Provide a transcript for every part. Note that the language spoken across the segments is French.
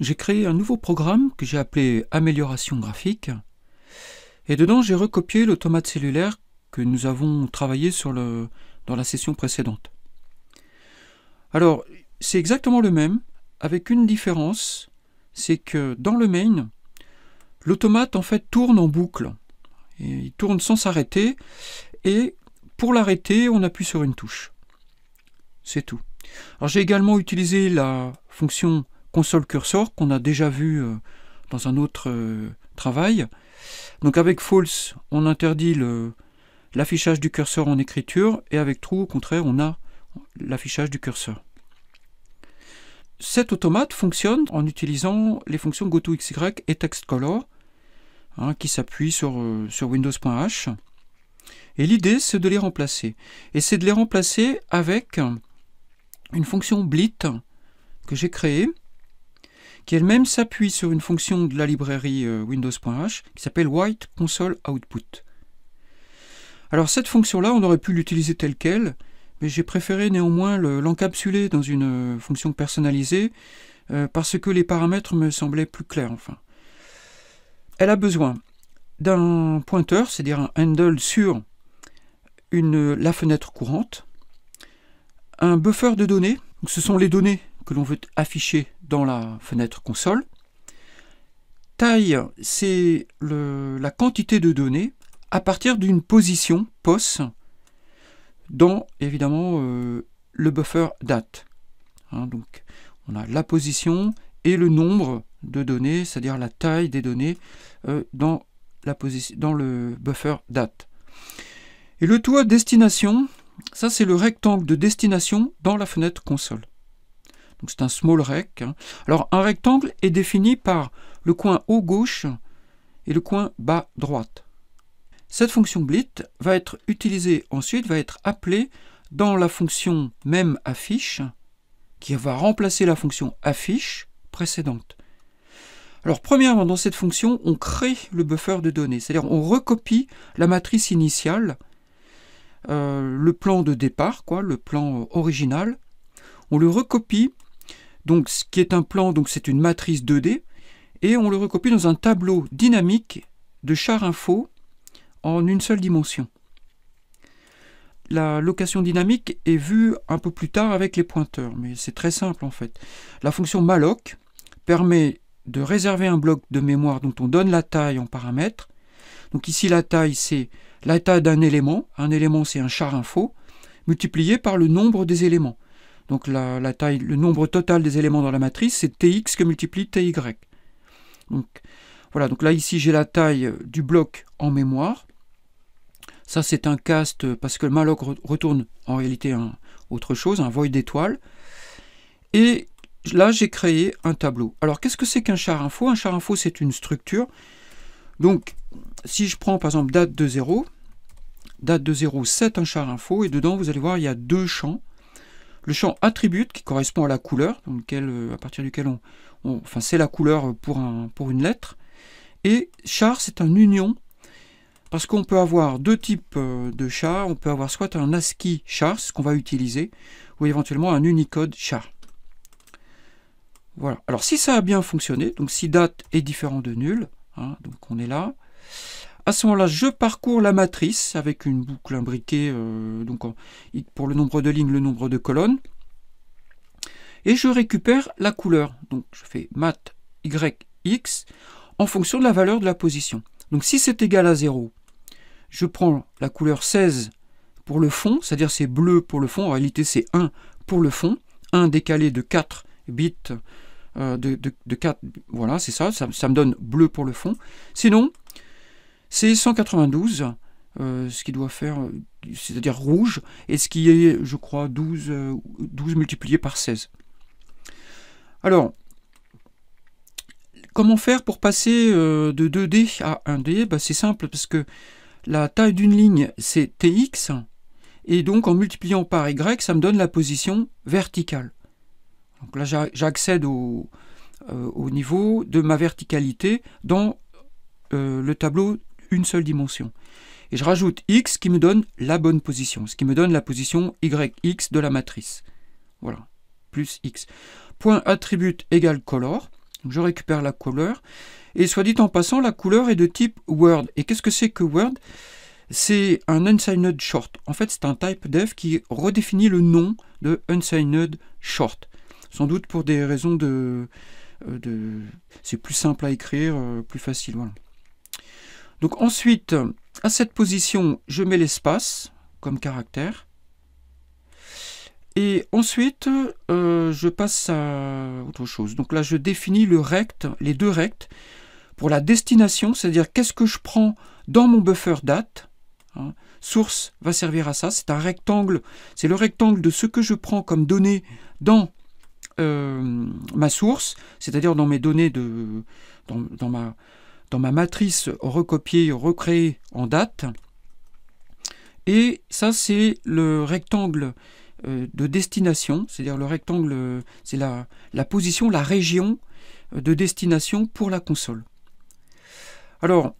j'ai créé un nouveau programme que j'ai appelé Amélioration graphique. Et dedans, j'ai recopié l'automate cellulaire que nous avons travaillé dans la session précédente. Alors, c'est exactement le même, avec une différence, c'est que dans le main, l'automate en fait tourne en boucle. Et il tourne sans s'arrêter, et pour l'arrêter, on appuie sur une touche. C'est tout. Alors j'ai également utilisé la fonction console cursor qu'on a déjà vue dans un autre travail. Donc avec false, on interdit l'affichage du curseur en écriture, et avec true, au contraire, on a l'affichage du curseur. Cet automate fonctionne en utilisant les fonctions goToXY et textcolor, qui s'appuient sur Windows.h. Et l'idée, c'est de les remplacer. Et c'est de les remplacer avec une fonction blit que j'ai créée, qui elle-même s'appuie sur une fonction de la librairie Windows.h qui s'appelle White Console Output. Alors cette fonction-là, on aurait pu l'utiliser telle qu'elle, mais j'ai préféré néanmoins l'encapsuler dans une fonction personnalisée parce que les paramètres me semblaient plus clairs. Enfin, elle a besoin d'un pointeur, c'est-à-dire un handle sur la fenêtre courante, un buffer de données, donc ce sont les données que l'on veut afficher dans la fenêtre console. Taille, c'est la quantité de données à partir d'une position POS dans, évidemment, le buffer date. Donc, on a la position et le nombre de données, c'est-à-dire la taille des données dans le buffer date. Et le tout à destination, ça c'est le rectangle de destination dans la fenêtre console. Donc c'est un small rect. Alors un rectangle est défini par le coin haut gauche et le coin bas droite. Cette fonction blit va être utilisée ensuite, va être appelée dans la fonction même affiche, qui va remplacer la fonction affiche précédente. Alors premièrement, dans cette fonction, on crée le buffer de données, c'est-à-dire on recopie la matrice initiale, le plan de départ, le plan original, on le recopie, donc ce qui est un plan, donc c'est une matrice 2D, et on le recopie dans un tableau dynamique de char info en une seule dimension. La location dynamique est vue un peu plus tard avec les pointeurs, mais c'est très simple en fait. La fonction malloc permet de réserver un bloc de mémoire dont on donne la taille en paramètres. Donc ici la taille c'est la taille d'un élément. Un élément c'est un char info multiplié par le nombre des éléments. Donc la taille, le nombre total des éléments dans la matrice c'est tx que multiplie ty. Donc voilà, donc là ici j'ai la taille du bloc en mémoire. Ça c'est un cast parce que le malloc retourne en réalité autre chose, un void d'étoile. Et là j'ai créé un tableau. Alors qu'est-ce que c'est qu'un char info? Un char info c'est une structure. Donc si je prends par exemple date de 0 c'est un char info et dedans vous allez voir il y a deux champs. Le champ attribute qui correspond à la couleur, à partir duquel enfin c'est la couleur pour une lettre. Et char c'est un union. Parce qu'on peut avoir deux types de char, on peut avoir soit un ASCII char, ce qu'on va utiliser, ou éventuellement un Unicode char. Voilà. Alors si ça a bien fonctionné, donc si date est différent de nul, donc on est là, à ce moment-là, je parcours la matrice avec une boucle imbriquée, donc pour le nombre de lignes, le nombre de colonnes, et je récupère la couleur. Donc je fais mat yx en fonction de la valeur de la position. Donc si c'est égal à 0, je prends la couleur 16 pour le fond, c'est-à-dire c'est bleu pour le fond, en réalité c'est 1 pour le fond, 1 décalé de 4 bits, de 4, voilà c'est ça, ça me donne bleu pour le fond. Sinon, c'est 192, ce qui doit faire, c'est-à-dire rouge, et ce qui est, je crois, 12 multiplié par 16. Alors, comment faire pour passer de 2D à 1D? C'est simple, parce que la taille d'une ligne, c'est Tx, et donc en multipliant par Y, ça me donne la position verticale. Donc là, j'accède au niveau de ma verticalité dans le tableau une seule dimension. Et je rajoute X qui me donne la bonne position, ce qui me donne la position YX de la matrice. Voilà, plus X. Point attribute égale color. Donc, je récupère la couleur. Et soit dit en passant, la couleur est de type Word. Et qu'est-ce que c'est que Word? C'est un unsigned short. En fait, c'est un type def qui redéfinit le nom de unsigned short. Sans doute pour des raisons c'est plus simple à écrire, plus facile. Voilà. Donc ensuite, à cette position, je mets l'espace comme caractère. Et ensuite, je passe à autre chose. Donc là, je définis les deux rects pour la destination, c'est-à-dire qu'est-ce que je prends dans mon buffer date. Hein. Source va servir à ça. C'est un rectangle. C'est le rectangle de ce que je prends comme données dans ma source, c'est-à-dire dans mes données dans ma matrice recopiée, recréée en date. Et ça, c'est le rectangle de destination, c'est-à-dire le rectangle, c'est la position, la région de destination pour la console. Alors,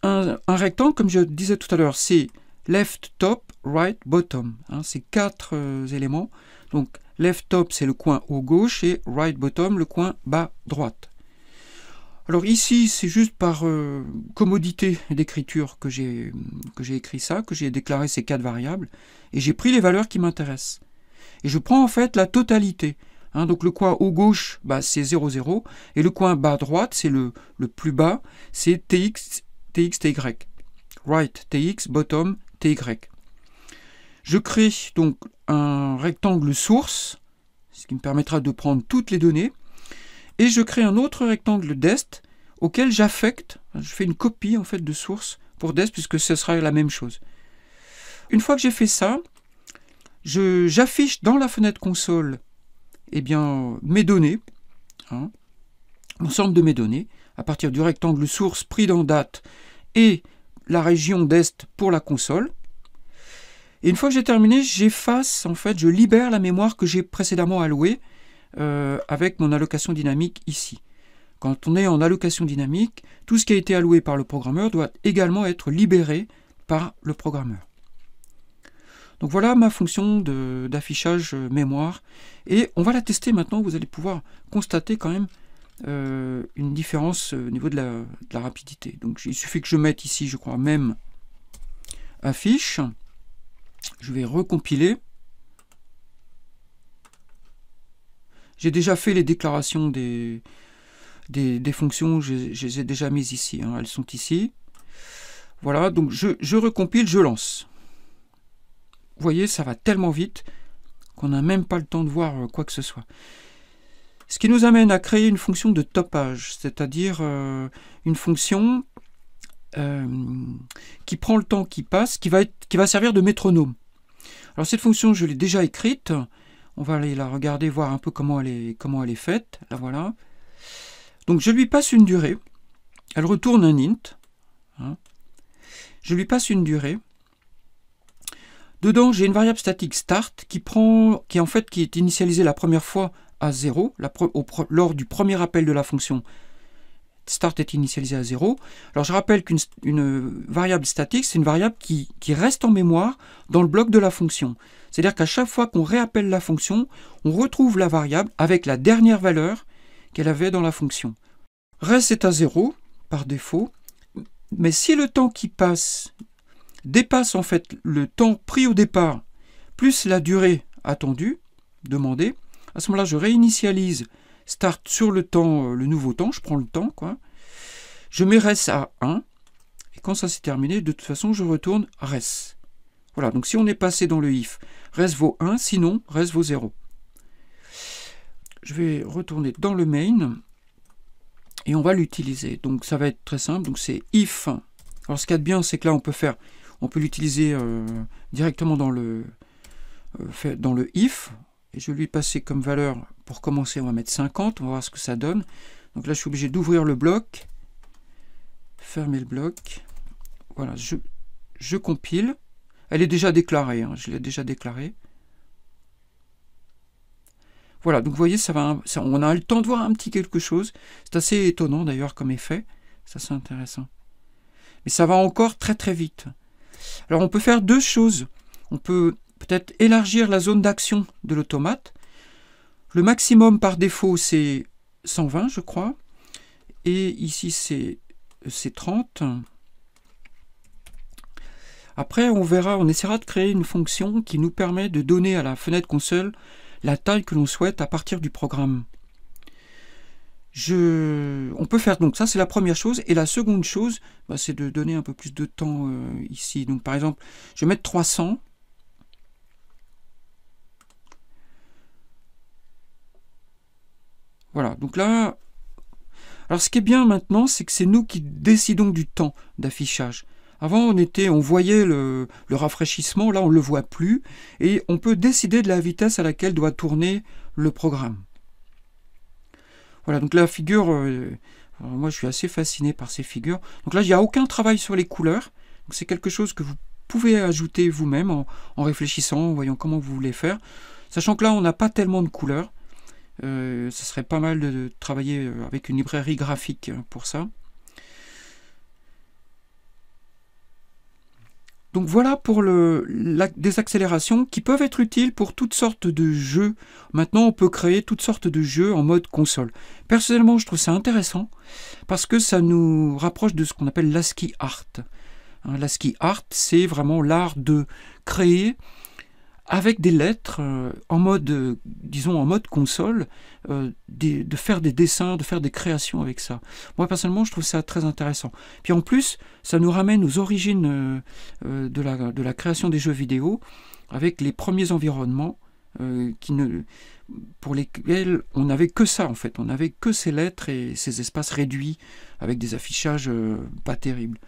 un rectangle, comme je disais tout à l'heure, c'est left, top, right, bottom. Hein, c'est 4 éléments. Donc, left top, c'est le coin haut gauche, et right bottom, le coin bas droite. Alors ici, c'est juste par commodité d'écriture que j'ai écrit ça, que j'ai déclaré ces 4 variables, et j'ai pris les valeurs qui m'intéressent. Et je prends en fait la totalité. Hein, donc le coin haut gauche, bah, c'est 0, 0, et le coin bas droite, c'est le plus bas, c'est tx, ty. Right, tx, bottom, ty. Je crée donc un rectangle source, ce qui me permettra de prendre toutes les données, et je crée un autre rectangle dest auquel j'affecte, je fais une copie en fait de source pour dest puisque ce sera la même chose. Une fois que j'ai fait ça, j'affiche dans la fenêtre console mes données, hein, l'ensemble de mes données, à partir du rectangle source pris dans date et la région dest pour la console. Et une fois que j'ai terminé, j'efface, en fait, je libère la mémoire que j'ai précédemment allouée avec mon allocation dynamique ici. Quand on est en allocation dynamique, tout ce qui a été alloué par le programmeur doit également être libéré par le programmeur. Donc voilà ma fonction d'affichage mémoire. Et on va la tester maintenant, vous allez pouvoir constater quand même une différence au niveau de la rapidité. Donc il suffit que je mette ici, je crois, même affiche. Je vais recompiler. J'ai déjà fait les déclarations des fonctions, je les ai déjà mises ici, hein, elles sont ici. Voilà, donc je recompile, je lance. Vous voyez, ça va tellement vite qu'on n'a même pas le temps de voir quoi que ce soit. Ce qui nous amène à créer une fonction de topage, c'est-à-dire une fonction qui prend le temps qui passe, qui va servir de métronome. Alors cette fonction, je l'ai déjà écrite. On va aller la regarder, voir un peu comment elle est faite. La voilà. Donc je lui passe une durée. Elle retourne un int. Hein. Je lui passe une durée. Dedans, j'ai une variable statique start qui est initialisée la première fois à 0. Lors du premier appel de la fonction, start est initialisé à 0. Alors je rappelle qu'une variable statique, c'est une variable qui reste en mémoire dans le bloc de la fonction. C'est-à-dire qu'à chaque fois qu'on réappelle la fonction, on retrouve la variable avec la dernière valeur qu'elle avait dans la fonction. Reste est à 0 par défaut, mais si le temps qui passe dépasse en fait le temps pris au départ plus la durée attendue, demandée, à ce moment-là je réinitialise start sur le temps, le nouveau temps, je prends le temps, quoi. Je mets res à 1, et quand ça s'est terminé, de toute façon je retourne res. Voilà, donc si on est passé dans le if, res vaut 1, sinon res vaut 0. Je vais retourner dans le main, et on va l'utiliser. Donc ça va être très simple, donc c'est if. Alors ce qu'il y a de bien, c'est que là on peut l'utiliser directement dans le if, et je vais lui passer comme valeur, pour commencer on va mettre 50, on va voir ce que ça donne. Donc là je suis obligé d'ouvrir le bloc, fermer le bloc, voilà, je compile, elle est déjà déclarée, hein, je l'ai déjà déclarée. Voilà, donc vous voyez, on a le temps de voir un petit quelque chose, c'est assez étonnant d'ailleurs comme effet, c'est intéressant. Mais ça va encore très très vite. Alors on peut faire deux choses, on peut peut-être élargir la zone d'action de l'automate. Le maximum par défaut c'est 120 je crois. et ici c'est 30. Après, on verra, on essaiera de créer une fonction qui nous permet de donner à la fenêtre console la taille que l'on souhaite à partir du programme. On peut faire, donc ça c'est la première chose, et la seconde chose, bah, c'est de donner un peu plus de temps ici. Donc par exemple, je vais mettre 300. Voilà, donc là, alors ce qui est bien maintenant, c'est que c'est nous qui décidons du temps d'affichage. Avant, on voyait le rafraîchissement, là on ne le voit plus, et on peut décider de la vitesse à laquelle doit tourner le programme. Voilà, donc la figure, moi je suis assez fasciné par ces figures. Donc là, il n'y a aucun travail sur les couleurs, c'est quelque chose que vous pouvez ajouter vous-même en réfléchissant, en voyant comment vous voulez faire. Sachant que là, on n'a pas tellement de couleurs. Ça serait pas mal de travailler avec une librairie graphique pour ça. Donc voilà pour des accélérations qui peuvent être utiles pour toutes sortes de jeux. Maintenant, on peut créer toutes sortes de jeux en mode console. Personnellement, je trouve ça intéressant parce que ça nous rapproche de ce qu'on appelle l'ASCII art. L'ASCII art, c'est vraiment l'art de créer avec des lettres, en mode, disons en mode console, de faire des dessins, de faire des créations avec ça. Moi personnellement, je trouve ça très intéressant. Puis en plus, ça nous ramène aux origines de la création des jeux vidéo, avec les premiers environnements pour lesquels on n'avait que ça en fait. On n'avait que ces lettres et ces espaces réduits, avec des affichages pas terribles.